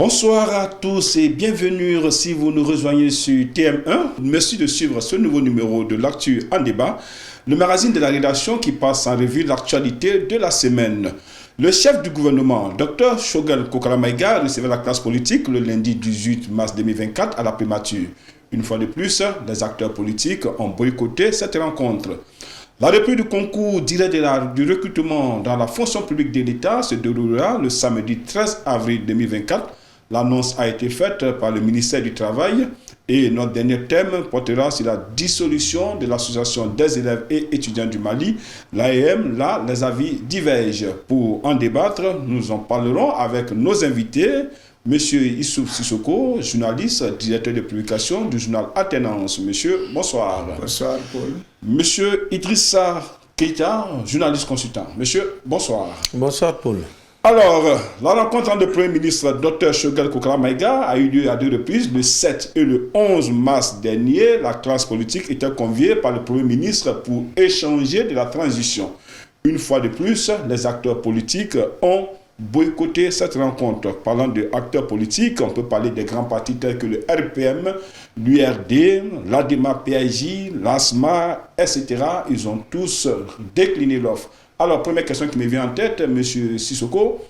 Bonsoir à tous et bienvenue si vous nous rejoignez sur TM1. Merci de suivre ce nouveau numéro de l'Actu en débat, le magazine de la rédaction qui passe en revue l'actualité de la semaine. Le chef du gouvernement, Dr Choguel Kokala Maïga, recevait la classe politique le lundi 18 mars 2024 à la primature. Une fois de plus, les acteurs politiques ont boycotté cette rencontre. La reprise du concours direct du recrutement dans la fonction publique de l'État se déroulera le samedi 13 avril 2024. L'annonce a été faite par le ministère du Travail et notre dernier thème portera sur la dissolution de l'association des élèves et étudiants du Mali, l'AEM. Là, les avis divergent. Pour en débattre, nous en parlerons avec nos invités. Monsieur Issouf Sissoko, journaliste, directeur de publication du journal Alternance. Monsieur, bonsoir. Bonsoir, Paul. Monsieur Idrissa Keita, journaliste consultant. Monsieur, bonsoir. Bonsoir, Paul. Alors, la rencontre entre le Premier ministre Dr Choguel Kokala Maïga a eu lieu à deux reprises, le 7 et le 11 mars dernier. La classe politique était conviée par le Premier ministre pour échanger de la transition. Une fois de plus, les acteurs politiques ont boycotter cette rencontre. Parlant d'acteurs politiques, on peut parler des grands partis tels que le RPM, l'URD, l'ADEMA-PAJ, l'ASMA, etc. Ils ont tous décliné l'offre. Alors, première question qui me vient en tête, M. Sissoko,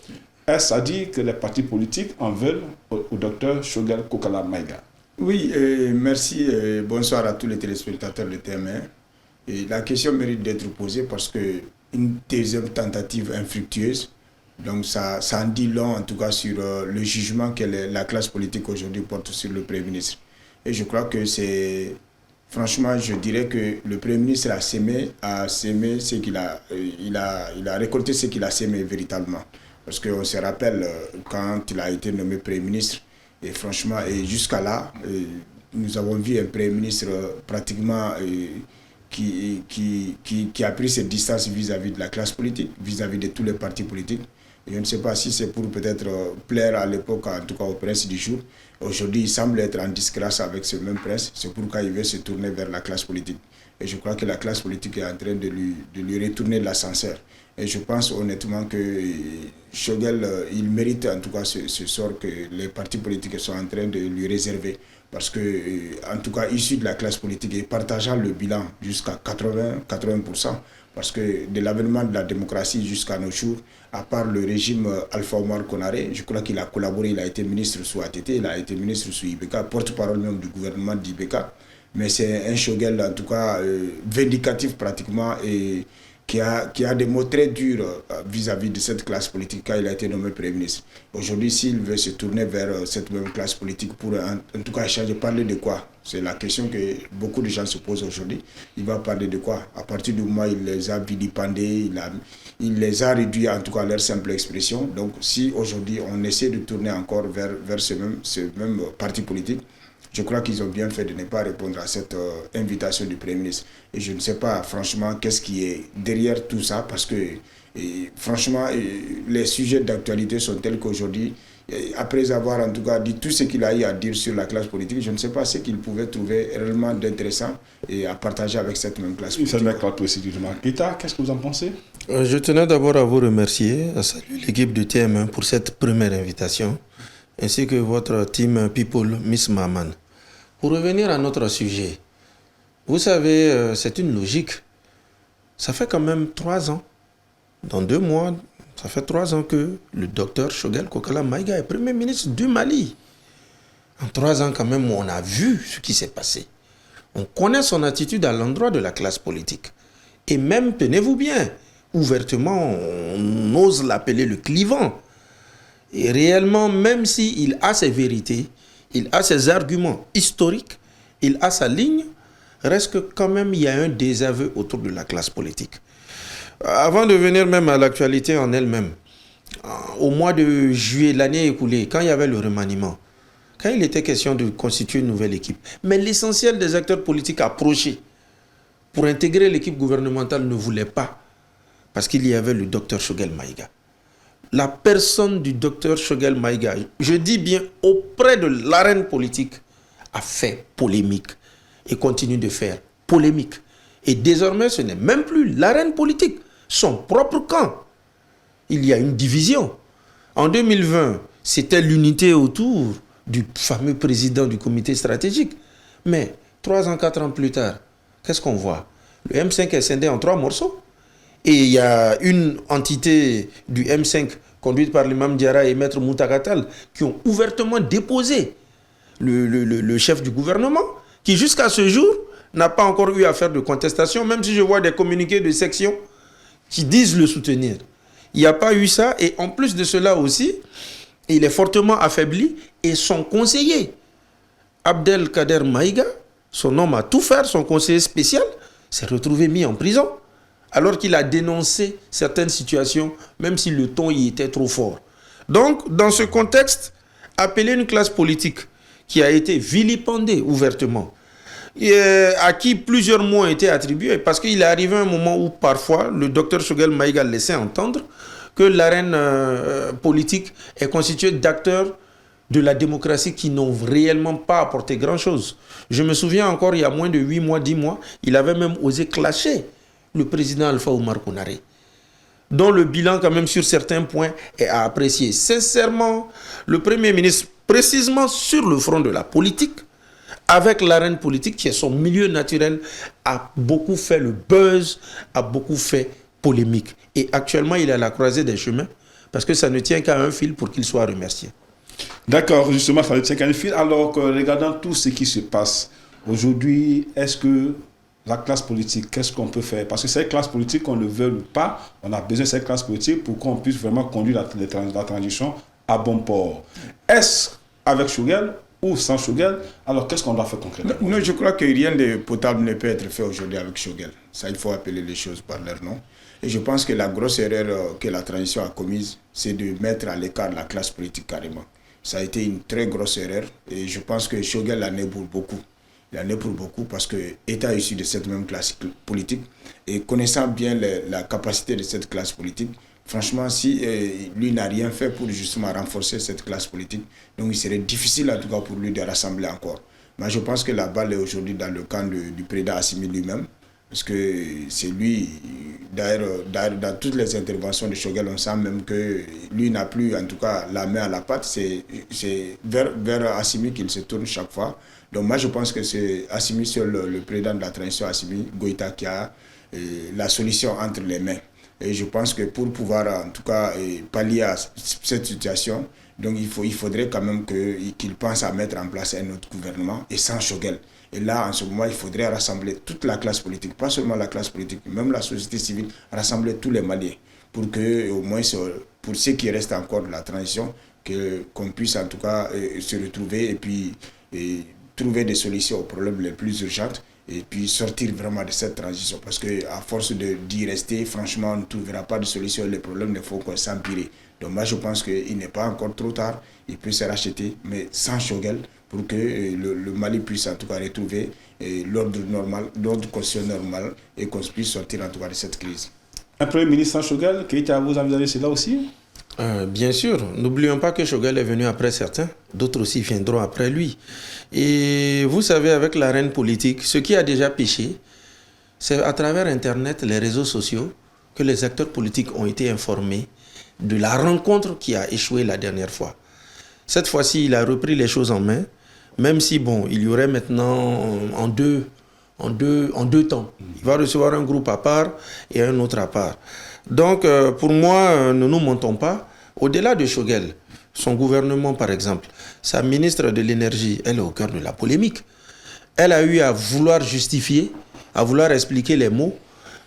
est-ce à dire que les partis politiques en veulent au docteur Choguel Kokala Maïga? Oui, merci. Bonsoir à tous les téléspectateurs de TM1. Et la question mérite d'être posée parce qu'une deuxième tentative infructueuse, donc ça en dit long en tout cas sur le jugement que la classe politique aujourd'hui porte sur le Premier ministre. Et je crois que c'est, franchement, je dirais que le Premier ministre a sémé ce qu'il a, il a récolté ce qu'il a sémé véritablement. Parce qu'on se rappelle quand il a été nommé Premier ministre, et franchement, et jusqu'à là, nous avons vu un Premier ministre pratiquement qui a pris ses distances vis-à-vis de la classe politique, vis-à-vis de tous les partis politiques. Je ne sais pas si c'est pour peut-être plaire à l'époque, en tout cas au prince du jour. Aujourd'hui, il semble être en disgrâce avec ce même prince. C'est pourquoi il veut se tourner vers la classe politique. Et je crois que la classe politique est en train de lui retourner l'ascenseur. Et je pense honnêtement que Choguel, il mérite en tout cas ce sort que les partis politiques sont en train de lui réserver. Parce que, en tout cas, issu de la classe politique et partageant le bilan jusqu'à 80%, parce que de l'avènement de la démocratie jusqu'à nos jours, à part le régime Alpha Omar Konaré, je crois qu'il a collaboré, il a été ministre sous ATT, il a été ministre sous IBK, porte-parole même du gouvernement d'IBK. Mais c'est un Choguel, en tout cas, vindicatif pratiquement et qui a des mots très durs vis-à-vis de cette classe politique quand il a été nommé Premier ministre. Aujourd'hui, s'il veut se tourner vers cette même classe politique pour en tout cas échanger, parler de quoi? C'est la question que beaucoup de gens se posent aujourd'hui. Il va parler de quoi? À partir du moment où il les a vilipendés, il les a réduits en tout cas à leur simple expression. Donc si aujourd'hui on essaie de tourner encore vers ce même parti politique, je crois qu'ils ont bien fait de ne pas répondre à cette invitation du Premier ministre. Et je ne sais pas, franchement, qu'est-ce qui est derrière tout ça, parce que, franchement, les sujets d'actualité sont tels qu'aujourd'hui, après avoir en tout cas dit tout ce qu'il a eu à dire sur la classe politique, je ne sais pas ce qu'il pouvait trouver réellement d'intéressant et à partager avec cette même classe politique. C'est d'accord aussi, Keita, qu'est-ce que vous en pensez? Je tenais d'abord à vous remercier, à saluer l'équipe de TM1 pour cette première invitation, ainsi que votre team People, Miss Maman. Pour revenir à notre sujet, vous savez, c'est une logique. Ça fait quand même 3 ans. Dans 2 mois, ça fait 3 ans que le docteur Choguel Kokala Maïga est Premier ministre du Mali. En 3 ans, quand même, on a vu ce qui s'est passé. On connaît son attitude à l'endroit de la classe politique. Et même, tenez-vous bien, ouvertement, on ose l'appeler le clivant. Et réellement, même s'il a ses vérités, il a ses arguments historiques, il a sa ligne, reste que quand même il y a un désaveu autour de la classe politique. Avant de venir même à l'actualité en elle-même, au mois de juillet, l'année écoulée, quand il y avait le remaniement, quand il était question de constituer une nouvelle équipe, mais l'essentiel des acteurs politiques approchés pour intégrer l'équipe gouvernementale ne voulaient pas, parce qu'il y avait le docteur Choguel Maïga. La personne du docteur Choguel Maïga, je dis bien auprès de l'arène politique, a fait polémique et continue de faire polémique. Et désormais, ce n'est même plus l'arène politique, son propre camp. Il y a une division. En 2020, c'était l'unité autour du fameux président du comité stratégique. Mais 3 ans, 4 ans plus tard, qu'est-ce qu'on voit? Le M5 est scindé en 3 morceaux. Et il y a une entité du M5 conduite par l'imam Diarra et Maître Moutakatal qui ont ouvertement déposé le chef du gouvernement, qui jusqu'à ce jour n'a pas encore eu à faire de contestation, même si je vois des communiqués de section qui disent le soutenir. Il n'y a pas eu ça, et en plus de cela aussi, il est fortement affaibli, et son conseiller, Abdelkader Maïga, son homme à tout faire, son conseiller spécial, s'est retrouvé mis en prison, alors qu'il a dénoncé certaines situations, même si le ton y était trop fort. Donc, dans ce contexte, appeler une classe politique qui a été vilipendée ouvertement, à qui plusieurs mots ont été attribués, parce qu'il est arrivé un moment où parfois le docteur Choguel Maïga laissait entendre que l'arène politique est constituée d'acteurs de la démocratie qui n'ont réellement pas apporté grand-chose. Je me souviens encore, il y a moins de 8 mois, 10 mois, il avait même osé clasher le président Alpha Oumar Konaré, dont le bilan quand même sur certains points est à apprécier. Sincèrement, le Premier ministre, précisément sur le front de la politique, avec l'arène politique qui est son milieu naturel, a beaucoup fait le buzz, a beaucoup fait polémique. Et actuellement, il est à la croisée des chemins, parce que ça ne tient qu'à un fil pour qu'il soit remercié. D'accord, justement, ça ne tient qu'à un fil. Alors que, regardant tout ce qui se passe aujourd'hui, est-ce que la classe politique, qu'est-ce qu'on peut faire? Parce que cette classe politique, qu'on le veuille ou pas, on a besoin de cette classe politique pour qu'on puisse vraiment conduire la transition à bon port. Est-ce avec Choguel ou sans Choguel? Alors, qu'est-ce qu'on doit faire concrètement? Non, je crois que rien de potable ne peut être fait aujourd'hui avec Choguel. Ça, il faut appeler les choses par leur nom. Et je pense que la grosse erreur que la transition a commise, c'est de mettre à l'écart la classe politique carrément. Ça a été une très grosse erreur. Et je pense que Choguel en est pour beaucoup. Il en est pour beaucoup parce que étant issu de cette même classe politique et connaissant bien la capacité de cette classe politique, franchement, si lui n'a rien fait pour justement renforcer cette classe politique, donc il serait difficile en tout cas pour lui de rassembler encore. Mais je pense que la balle est aujourd'hui dans le camp du président Assimi lui-même, parce que c'est lui, d'ailleurs, dans toutes les interventions de Choguel, on sent même que lui n'a plus en tout cas la main à la pâte, c'est vers Assimi qu'il se tourne chaque fois. Donc moi je pense que c'est Assimi seul, le président de la transition Assimi Goïta, qui a la solution entre les mains. Et je pense que pour pouvoir en tout cas pallier à cette situation, donc il faudrait quand même qu'il pense à mettre en place un autre gouvernement et sans Choguel. Et là, en ce moment, il faudrait rassembler toute la classe politique, pas seulement la classe politique, même la société civile, rassembler tous les Maliens pour que, au moins, pour ceux qui restent encore de la transition, qu'on puisse en tout cas se retrouver et puis trouver des solutions aux problèmes les plus urgents et puis sortir vraiment de cette transition. Parce qu'à force d'y rester, franchement, on ne trouvera pas de solution. Les problèmes ne font que s'empirer. Donc moi, je pense qu'il n'est pas encore trop tard. Il peut se racheter, mais sans Choguel, pour que le Mali puisse en tout cas retrouver l'ordre normal, l'ordre constitutionnel normal et qu'on puisse sortir en tout cas de cette crise. Un Premier ministre sans Choguel, Keïta, vous envisagez cela aussi? Bien sûr, n'oublions pas que Choguel est venu après certains, d'autres aussi viendront après lui. Et vous savez, avec l'arène politique, ce qui a déjà péché, c'est à travers Internet, les réseaux sociaux, que les acteurs politiques ont été informés de la rencontre qui a échoué la dernière fois. Cette fois-ci, il a repris les choses en main, même si, bon, il y aurait maintenant en deux temps. Il va recevoir un groupe à part et un autre à part. Donc, pour moi, ne nous mentons pas. Au-delà de Choguel, son gouvernement, par exemple, sa ministre de l'énergie, elle est au cœur de la polémique. Elle a eu à vouloir justifier, à vouloir expliquer les mots.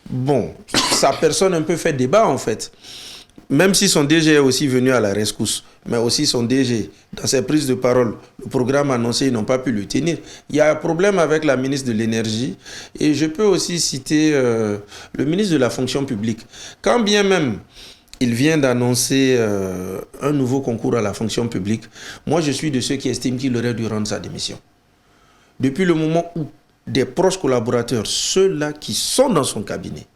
Bon, sa personne un peu fait débat, en fait. Même si son DG est aussi venu à la rescousse, mais aussi son DG, dans ses prises de parole, le programme annoncé, ils n'ont pas pu le tenir. Il y a un problème avec la ministre de l'énergie et je peux aussi citer le ministre de la fonction publique. Quand bien même il vient d'annoncer un nouveau concours à la fonction publique, moi je suis de ceux qui estiment qu'il aurait dû rendre sa démission. Depuis le moment où des proches collaborateurs, ceux-là qui sont dans son cabinet,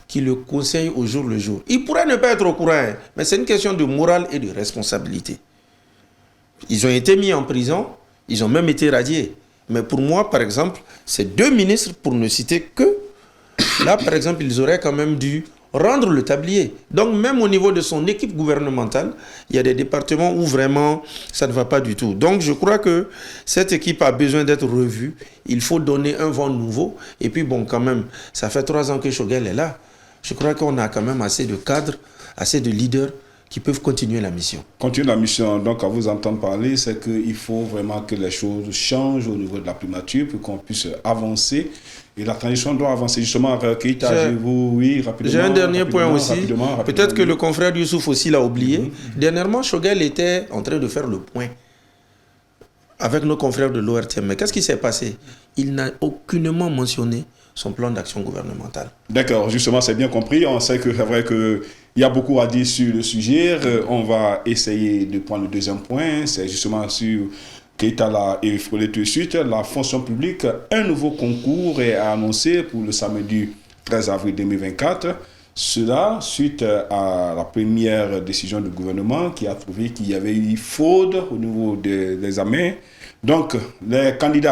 qui le conseille au jour le jour. Il pourrait ne pas être au courant, mais c'est une question de morale et de responsabilité. Ils ont été mis en prison, ils ont même été radiés. Mais pour moi, par exemple, ces deux ministres, pour ne citer que, là, par exemple, ils auraient quand même dû rendre le tablier. Donc même au niveau de son équipe gouvernementale, il y a des départements où vraiment ça ne va pas du tout. Donc je crois que cette équipe a besoin d'être revue. Il faut donner un vent nouveau. Et puis bon, quand même, ça fait 3 ans que Choguel est là. Je crois qu'on a quand même assez de cadres, assez de leaders qui peuvent continuer la mission. Continuer la mission, donc à vous entendre parler, c'est qu'il faut vraiment que les choses changent au niveau de la primature pour qu'on puisse avancer. Et la transition doit avancer. Justement, Keïta, oui, rapidement. J'ai un dernier point aussi. Peut-être que le confrère Youssouf aussi l'a oublié. Dernièrement, Choguel était en train de faire le point avec nos confrères de l'ORTM. Mais qu'est-ce qui s'est passé? Il n'a aucunement mentionné son plan d'action gouvernemental. D'accord, justement, c'est bien compris. On sait que c'est vrai qu'il y a beaucoup à dire sur le sujet. On va essayer de prendre le deuxième point. C'est justement sur Keïta l'a effleuré tout de suite. La fonction publique, un nouveau concours est annoncé pour le samedi 13 avril 2024. Cela suite à la première décision du gouvernement qui a trouvé qu'il y avait eu fraude au niveau des examens. Donc,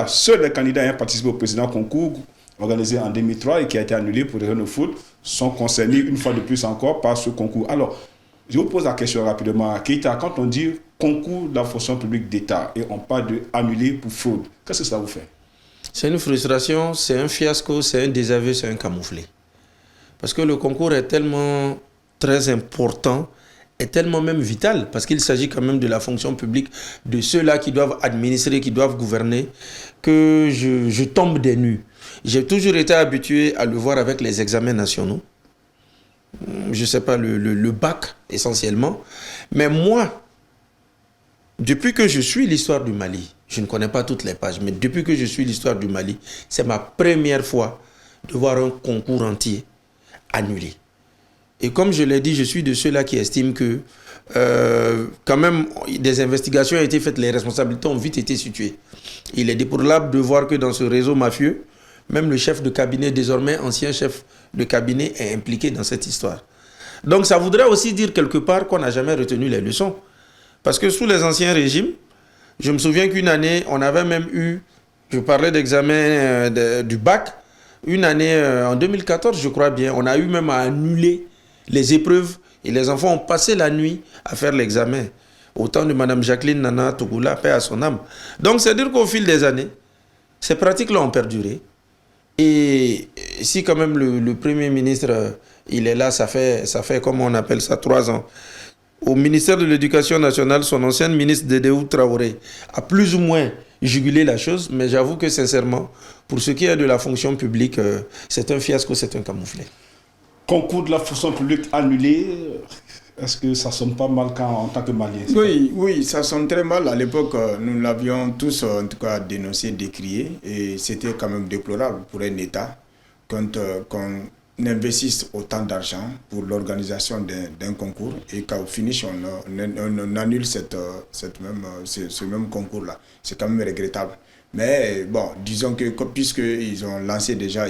seuls les candidats ayant participé au précédent concours organisé en 2003 et qui a été annulé pour des raisons de foot, sont concernés une fois de plus encore par ce concours. Alors, je vous pose la question rapidement. Keïta, quand on dit concours de la fonction publique d'État et on parle de annulé pour fraude, qu'est-ce que ça vous fait? C'est une frustration, c'est un fiasco, c'est un désaveu, c'est un camouflet. Parce que le concours est tellement très important, est tellement même vital, parce qu'il s'agit quand même de la fonction publique, de ceux-là qui doivent administrer, qui doivent gouverner, que je tombe des nues. J'ai toujours été habitué à le voir avec les examens nationaux. Je ne sais pas, le bac essentiellement. Mais moi, depuis que je suis l'histoire du Mali, je ne connais pas toutes les pages, mais depuis que je suis l'histoire du Mali, c'est ma première fois de voir un concours entier annulé. Et comme je l'ai dit, je suis de ceux-là qui estiment que quand même des investigations ont été faites, les responsabilités ont vite été situées. Il est déplorable de voir que dans ce réseau mafieux, même le chef de cabinet, désormais ancien chef de cabinet, est impliqué dans cette histoire. Donc ça voudrait aussi dire quelque part qu'on n'a jamais retenu les leçons. Parce que sous les anciens régimes, je me souviens qu'une année, on avait même eu, je parlais d'examen du bac, une année en 2014, je crois bien, on a eu même à annuler les épreuves et les enfants ont passé la nuit à faire l'examen. Au temps de Mme Jacqueline Nana Tougoula, paix à son âme. Donc c'est dire qu'au fil des années, ces pratiques-là ont perduré. Et si quand même le Premier ministre, il est là, ça fait comme on appelle ça, 3 ans. Au ministère de l'Éducation nationale, son ancienne ministre Dédéou Traoré a plus ou moins jugulé la chose, mais j'avoue que sincèrement, pour ce qui est de la fonction publique, c'est un fiasco, c'est un camouflet. Concours de la fonction publique annulé, est-ce que ça sonne pas mal en tant que Malien? Oui, ça sonne très mal. À l'époque, nous l'avions tous en tout cas dénoncé, décrié, et c'était quand même déplorable pour un État qu'on investisse autant d'argent pour l'organisation d'un concours et qu'au finish on annule ce même concours-là. C'est quand même regrettable. Mais bon, disons que puisqu'ils ont lancé déjà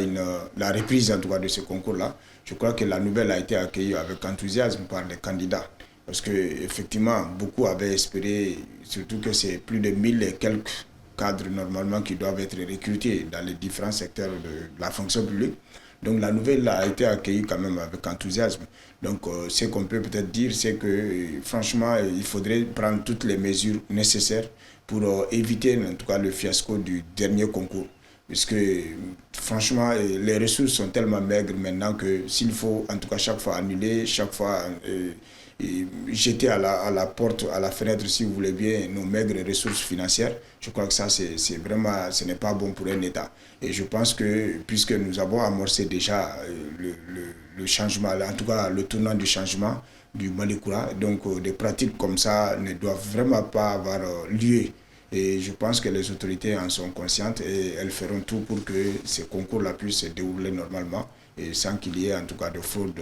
la reprise en tout cas de ce concours-là, je crois que la nouvelle a été accueillie avec enthousiasme par les candidats. Parce qu'effectivement, beaucoup avaient espéré, surtout que c'est plus de 1000 et quelques cadres normalement qui doivent être recrutés dans les différents secteurs de la fonction publique. Donc la nouvelle a été accueillie quand même avec enthousiasme. Donc ce qu'on peut peut-être dire, c'est que franchement, il faudrait prendre toutes les mesures nécessaires pour éviter en tout cas le fiasco du dernier concours. Puisque franchement, les ressources sont tellement maigres maintenant que s'il faut en tout cas chaque fois annuler, chaque fois jeter à la porte, à la fenêtre, si vous voulez bien, nos maigres ressources financières, je crois que ça, c'est vraiment, ce n'est pas bon pour un État. Et je pense que, puisque nous avons amorcé déjà le changement, en tout cas le tournant du changement du Malikoura, donc des pratiques comme ça ne doivent vraiment pas avoir lieu. Et je pense que les autorités en sont conscientes et elles feront tout pour que ces concours-là puissent se dérouler normalement et sans qu'il y ait en tout cas de fraude.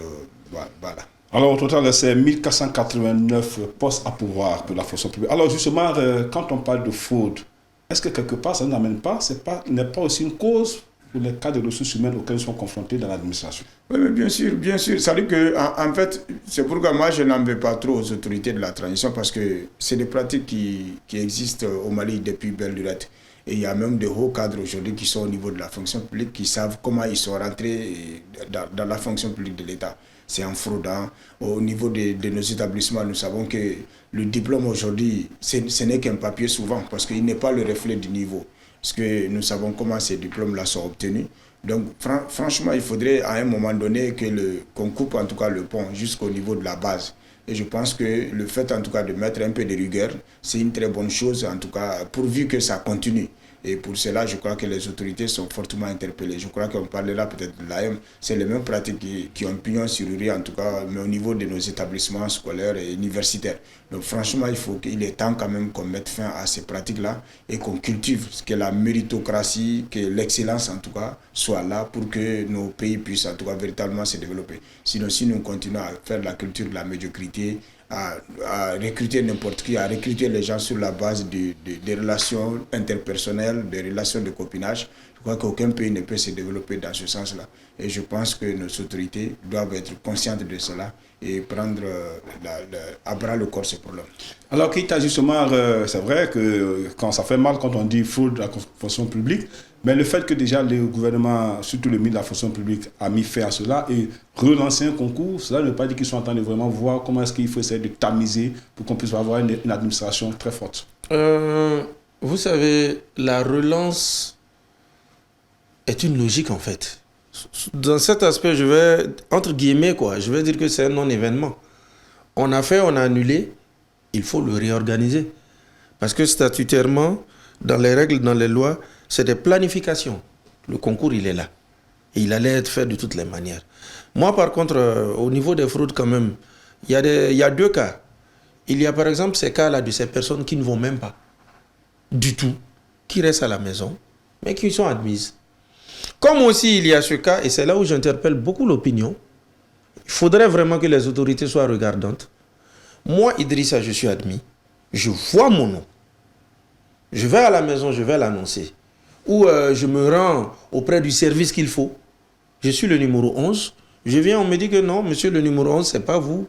Voilà. Alors, au total, c'est 1489 postes à pouvoir pour la fonction publique. Alors, justement, quand on parle de fraude, est-ce que quelque part, ça n'amène pas, n'est pas aussi une cause pour les cas de ressources humaines auxquels ils sont confrontés dans l'administration? Oui, mais bien sûr. C'est-à-dire que, en fait, c'est pourquoi moi, je n'en veux pas trop aux autorités de la transition parce que c'est des pratiques qui existent au Mali depuis belle lurette. Et il y a même des hauts cadres aujourd'hui qui sont au niveau de la fonction publique, qui savent comment ils sont rentrés dans la fonction publique de l'État. c'est en fraudant. Au niveau de nos établissements, nous savons que le diplôme aujourd'hui, ce n'est qu'un papier souvent, parce qu'il n'est pas le reflet du niveau. Parce que nous savons comment ces diplômes-là sont obtenus. Donc franchement, il faudrait à un moment donné qu'on coupe en tout cas le pont jusqu'au niveau de la base. Et je pense que le fait en tout cas de mettre un peu de rigueur, c'est une très bonne chose, en tout cas pourvu que ça continue. Et pour cela, je crois que les autorités sont fortement interpellées. Je crois qu'on parlera peut-être de l'AM. C'est les mêmes pratiques qui ont pignon sur rue, en tout cas, mais au niveau de nos établissements scolaires et universitaires. Donc franchement, il est temps quand même qu'on mette fin à ces pratiques-là et qu'on cultive que la méritocratie, que l'excellence en tout cas, soit là pour que nos pays puissent en tout cas véritablement se développer. Sinon, si nous continuons à faire la culture de la médiocrité, à recruter n'importe qui, à recruter les gens sur la base des relations interpersonnelles, des relations de copinage, je crois qu'aucun pays ne peut se développer dans ce sens-là. Et je pense que nos autorités doivent être conscientes de cela et prendre à bras le corps ce problème. Alors, Keita, justement, c'est vrai que quand ça fait mal quand on dit fraude à la fonction publique, mais le fait que déjà le gouvernement, surtout le ministre de la fonction publique, a mis fin à cela et relancé un concours, cela ne veut pas dire qu'ils sont en train de vraiment voir comment est-ce qu'il faut essayer de tamiser pour qu'on puisse avoir une administration très forte. Vous savez, la relance est une logique en fait. Dans cet aspect, je vais, entre guillemets, je vais dire que c'est un non-événement. On a fait, on a annulé, il faut le réorganiser. Parce que statutairement, dans les règles, dans les lois, c'est des planifications. Le concours, il est là. Et il allait être fait de toutes les manières. Moi, par contre, au niveau des fraudes, quand même, il y a deux cas. Il y a par exemple ces cas-là de ces personnes qui ne vont même pas du tout, qui restent à la maison, mais qui sont admises. Comme aussi il y a ce cas, et c'est là où j'interpelle beaucoup l'opinion, il faudrait vraiment que les autorités soient regardantes. Moi, Idrissa, je suis admis, je vois mon nom. Je vais à la maison, je vais l'annoncer. Ou je me rends auprès du service qu'il faut. Je suis le numéro 11. Je viens, on me dit que non, monsieur le numéro 11, ce n'est pas vous.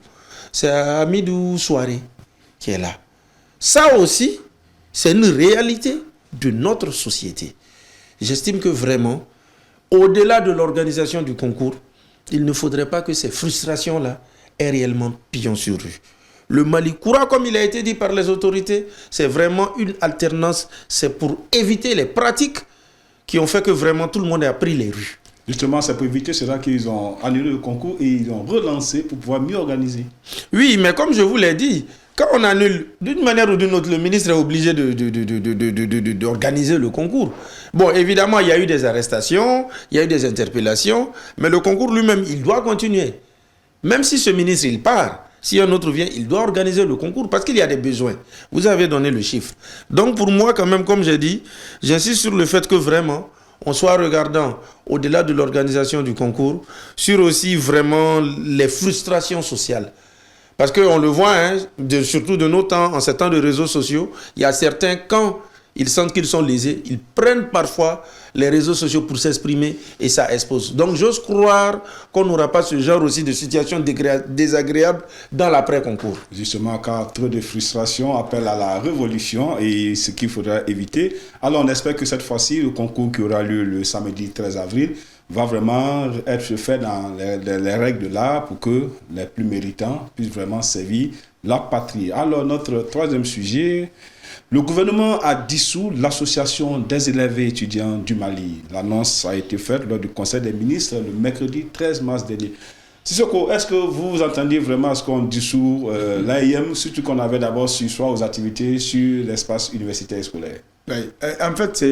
C'est Amidou Soirée qui est là. Ça aussi, c'est une réalité de notre société. J'estime que vraiment, au-delà de l'organisation du concours, il ne faudrait pas que ces frustrations-là aient réellement pignon sur rue. Le Mali courant, comme il a été dit par les autorités, c'est vraiment une alternance. C'est pour éviter les pratiques qui ont fait que vraiment tout le monde a pris les rues. Justement, c'est pour éviter cela qu'ils ont annulé le concours et ils ont relancé pour pouvoir mieux organiser. Oui, mais comme je vous l'ai dit, quand on annule, d'une manière ou d'une autre, le ministre est obligé d'organiser le concours. Bon, évidemment, il y a eu des arrestations, il y a eu des interpellations, mais le concours lui-même, il doit continuer. Même si ce ministre, il part, si un autre vient, il doit organiser le concours parce qu'il y a des besoins. Vous avez donné le chiffre. Donc pour moi, quand même, comme j'ai dit, j'insiste sur le fait que vraiment, on soit regardant au-delà de l'organisation du concours, sur aussi vraiment les frustrations sociales. Parce qu'on le voit, surtout de nos temps, en ces temps de réseaux sociaux, il y a certains, quand ils sentent qu'ils sont lésés, ils prennent parfois les réseaux sociaux pour s'exprimer et ça expose. Donc j'ose croire qu'on n'aura pas ce genre aussi de situation désagréable dans l'après-concours. Justement, car trop de frustration appelle à la révolution et ce qu'il faudra éviter. Alors on espère que cette fois-ci, le concours qui aura lieu le samedi 13 avril va vraiment être fait dans les règles de l'art pour que les plus méritants puissent vraiment servir la patrie. Alors notre troisième sujet, le gouvernement a dissous l'association des élèves et étudiants du Mali. L'annonce a été faite lors du Conseil des ministres le mercredi 13 mars dernier. Sissoko, est-ce que vous entendez vraiment ce qu'on dissout l'AIM, surtout qu'on avait d'abord su soit aux activités sur l'espace universitaire et scolaire? En fait,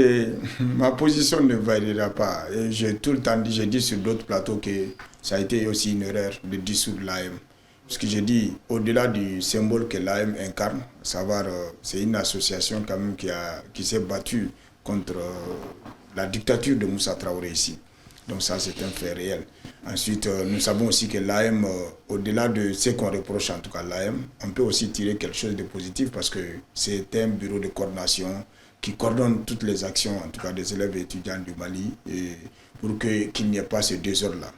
ma position ne variera pas. Et j'ai tout le temps dit, j'ai dit sur d'autres plateaux que ça a été aussi une erreur de dissoudre l'AM. Parce que j'ai dit, au-delà du symbole que l'AM incarne, savoir, c'est une association quand même qui s'est battue contre la dictature de Moussa Traoré ici. Donc ça, c'est un fait réel. Ensuite, nous savons aussi que l'AM, au-delà de ce qu'on reproche en tout cas à l'AM, on peut aussi tirer quelque chose de positif parce que c'est un bureau de coordination qui coordonne toutes les actions, en tout cas des élèves et étudiants du Mali, et pour qu'il n'y ait pas ce désordre-là.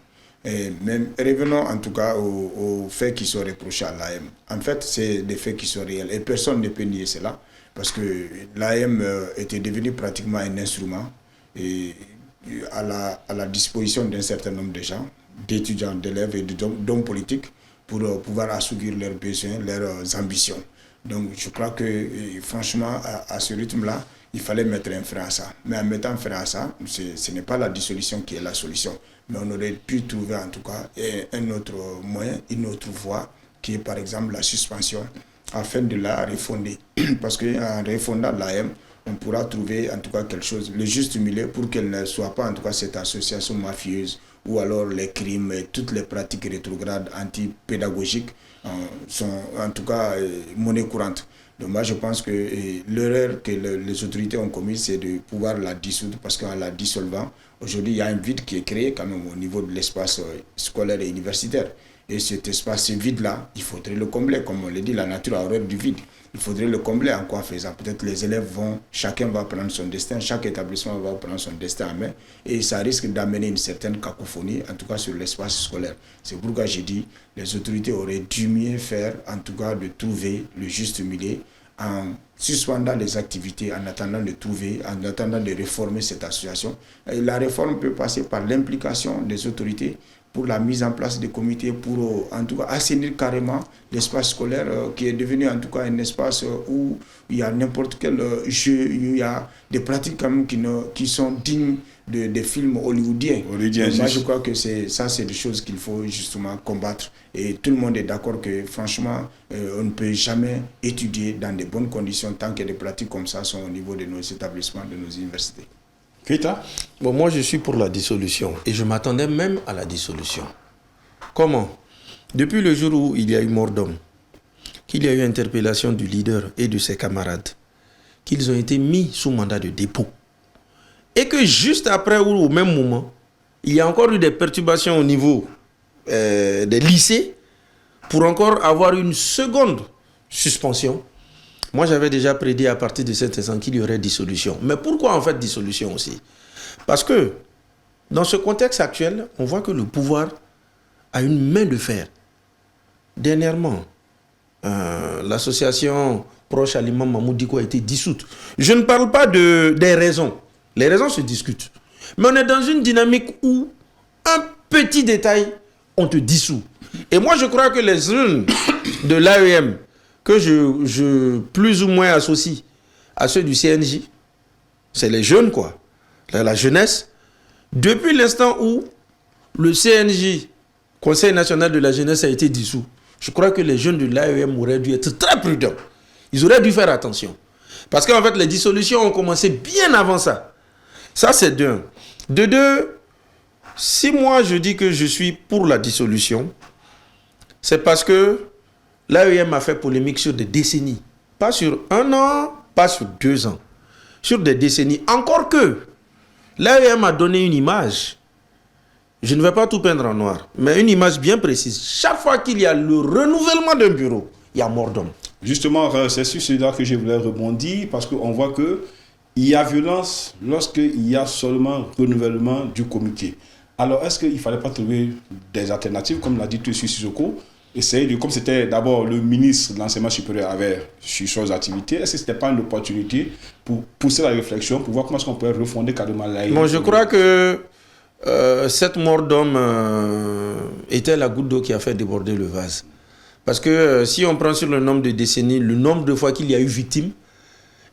Et même, revenons en tout cas aux faits qui sont reprochés à l'AM. En fait, c'est des faits qui sont réels et personne ne peut nier cela parce que l'AM était devenu pratiquement un instrument et à la disposition d'un certain nombre de gens d'étudiants, d'élèves et d'hommes politiques pour pouvoir assouvir leurs besoins, leurs ambitions. Donc je crois que franchement, à ce rythme-là, il fallait mettre un frein à ça. Mais en mettant un frein à ça, ce n'est pas la dissolution qui est la solution. Mais on aurait pu trouver en tout cas un autre moyen, une autre voie, qui est par exemple la suspension, afin de la refonder. Parce qu'en refondant l'AM, on pourra trouver en tout cas quelque chose, le juste milieu, pour qu'elle ne soit pas en tout cas cette association mafieuse, ou alors les crimes et toutes les pratiques rétrogrades anti-pédagogiques sont en tout cas monnaie courante. Donc moi je pense que l'erreur que les autorités ont commise, c'est de pouvoir la dissoudre, parce qu'en la dissolvant, aujourd'hui il y a un vide qui est créé quand même au niveau de l'espace scolaire et universitaire. Et cet espace, ce vide-là, il faudrait le combler. Comme on l'a dit, la nature a horreur du vide. Il faudrait le combler en quoi faisant. Peut-être les élèves chacun va prendre son destin, chaque établissement va prendre son destin en main. Et ça risque d'amener une certaine cacophonie, en tout cas sur l'espace scolaire. C'est pourquoi j'ai dit, les autorités auraient dû mieux faire, en tout cas de trouver le juste milieu, en suspendant les activités, en attendant de réformer cette association. Et la réforme peut passer par l'implication des autorités, pour la mise en place des comités, pour en tout cas assainir carrément l'espace scolaire qui est devenu en tout cas un espace où il y a n'importe quel jeu, il y a des pratiques quand même qui sont dignes des films hollywoodiens. Moi je crois que c'est des choses qu'il faut justement combattre, et tout le monde est d'accord que franchement on ne peut jamais étudier dans de bonnes conditions tant que des pratiques comme ça sont au niveau de nos établissements, de nos universités. Bon, moi je suis pour la dissolution et je m'attendais même à la dissolution. Comment? Depuis le jour où il y a eu mort d'homme, qu'il y a eu interpellation du leader et de ses camarades, qu'ils ont été mis sous mandat de dépôt, et que juste après ou au même moment, il y a encore eu des perturbations au niveau des lycées pour encore avoir une seconde suspension. Moi, j'avais déjà prédit à partir de cet instant qu'il y aurait dissolution. Mais pourquoi en fait dissolution aussi? Parce que dans ce contexte actuel, on voit que le pouvoir a une main de fer. Dernièrement, l'association proche à l'imam Mahmoud Dicko a été dissoute. Je ne parle pas des raisons. Les raisons se discutent. Mais on est dans une dynamique où un petit détail, on te dissout. Et moi, je crois que les jeunes de l'AEM, que je plus ou moins associe à ceux du CNJ, c'est les jeunes quoi, la jeunesse. Depuis l'instant où le CNJ, Conseil national de la jeunesse, a été dissous, je crois que les jeunes de l'AEM auraient dû être très prudents. Ils auraient dû faire attention. Parce qu'en fait, les dissolutions ont commencé bien avant ça. Ça, c'est d'un. De deux, si moi je dis que je suis pour la dissolution, c'est parce que l'AEM a fait polémique sur des décennies. Pas sur 1 an, pas sur 2 ans. Sur des décennies. Encore que l'AEM a donné une image. Je ne vais pas tout peindre en noir, mais une image bien précise. Chaque fois qu'il y a le renouvellement d'un bureau, il y a mort d'homme. Justement, c'est sur celui-là que je voulais rebondir, parce qu'on voit qu'il y a violence lorsqu'il y a seulement renouvellement du comité. Alors, est-ce qu'il ne fallait pas trouver des alternatives, comme l'a dit tout de suite Sissoko, comme c'était d'abord le ministre de l'enseignement supérieur avait sur ses activités, est-ce que ce n'était pas une opportunité pour pousser la réflexion, pour voir comment est-ce qu'on pourrait refonder carrément l'AEM? Bon, je crois que cette mort d'homme était la goutte d'eau qui a fait déborder le vase. Parce que si on prend sur le nombre de décennies, le nombre de fois qu'il y a eu victimes,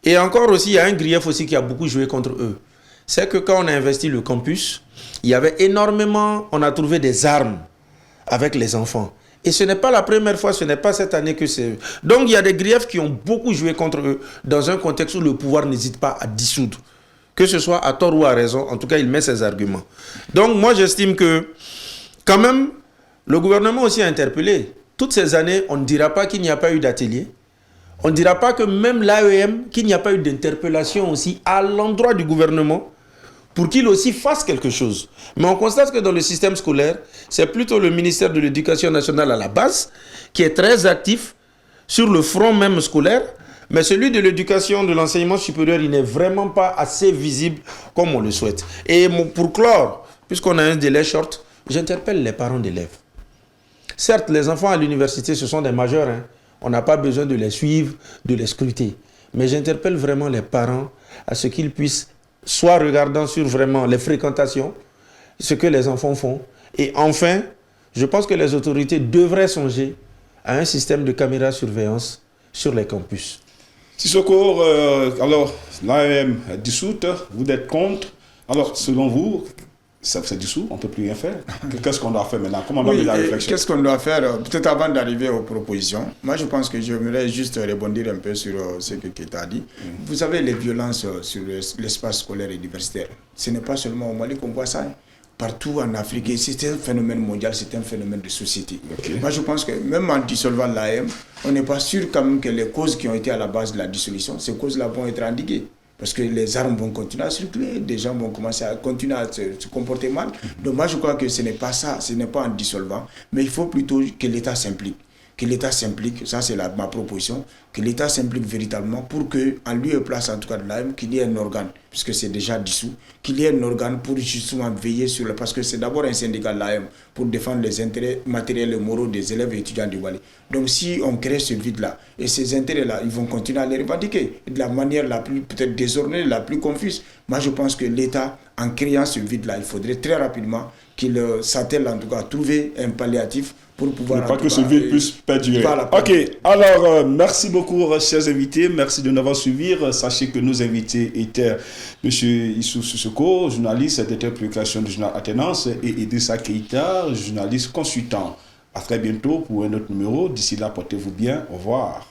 et encore aussi, il y a un grief aussi qui a beaucoup joué contre eux. C'est que quand on a investi le campus, il y avait énormément, on a trouvé des armes avec les enfants. Et ce n'est pas la première fois, ce n'est pas cette année que c'est... Donc il y a des griefs qui ont beaucoup joué contre eux dans un contexte où le pouvoir n'hésite pas à dissoudre. Que ce soit à tort ou à raison, en tout cas il met ses arguments. Donc moi j'estime que quand même, le gouvernement aussi a interpellé. Toutes ces années, on ne dira pas qu'il n'y a pas eu d'atelier. On ne dira pas que même l'AEM, qu'il n'y a pas eu d'interpellation aussi à l'endroit du gouvernement pour qu'il aussi fasse quelque chose. Mais on constate que dans le système scolaire, c'est plutôt le ministère de l'Éducation nationale à la base qui est très actif sur le front même scolaire, mais celui de l'éducation, de l'enseignement supérieur, il n'est vraiment pas assez visible comme on le souhaite. Et pour clore, puisqu'on a un délai short, j'interpelle les parents d'élèves. Certes, les enfants à l'université, ce sont des majeurs, hein. On n'a pas besoin de les suivre, de les scruter. Mais j'interpelle vraiment les parents à ce qu'ils puissent, soit regardant sur vraiment les fréquentations, ce que les enfants font, Et enfin, je pense que les autorités devraient songer à un système de caméra surveillance sur les campus. Sissoko, alors l'AEM dissoute, vous êtes contre. Alors, selon vous, ça s'est dissous, on ne peut plus rien faire. Qu'est-ce qu'on doit faire maintenant? Comment on doit mener la réflexion? Qu'est-ce qu'on doit faire? Peut-être avant d'arriver aux propositions, moi je pense que j'aimerais juste rebondir un peu sur ce que Keita a dit. Vous savez, les violences sur l'espace scolaire et universitaire, ce n'est pas seulement au Mali qu'on voit ça. Partout en Afrique, c'est un phénomène mondial, c'est un phénomène de société. Moi je pense que même en dissolvant l'AM, on n'est pas sûr quand même que les causes qui ont été à la base de la dissolution, ces causes-là vont être endiguées. Parce que les armes vont continuer à circuler, des gens vont commencer à continuer à se comporter mal. Donc moi je crois que ce n'est pas ça, ce n'est pas en dissolvant, mais il faut plutôt que l'État s'implique. Que l'État s'implique, ça c'est ma proposition, que l'État s'implique véritablement pour qu'en lieu et place en tout cas de l'AM, qu'il y ait un organe, puisque c'est déjà dissous, qu'il y ait un organe pour justement veiller sur parce que c'est d'abord un syndicat de l'AM pour défendre les intérêts matériels et moraux des élèves et étudiants du Mali. Donc si on crée ce vide-là, et ces intérêts-là, ils vont continuer à les revendiquer de la manière la plus peut-être désordonnée, la plus confuse. Moi je pense que l'État, en créant ce vide-là, il faudrait très rapidement qu'il s'attelle en tout cas à trouver un palliatif pour pouvoir... Pas que ce vide puisse perdurer. Voilà. Ok, alors merci beaucoup chers invités, merci de nous avoir suivis. Sachez que nos invités étaient M. Issou Sissoko, journaliste d'interprétation du journal Athénance, et Idrissa Keita, journaliste consultant. À très bientôt pour un autre numéro. D'ici là, portez-vous bien. Au revoir.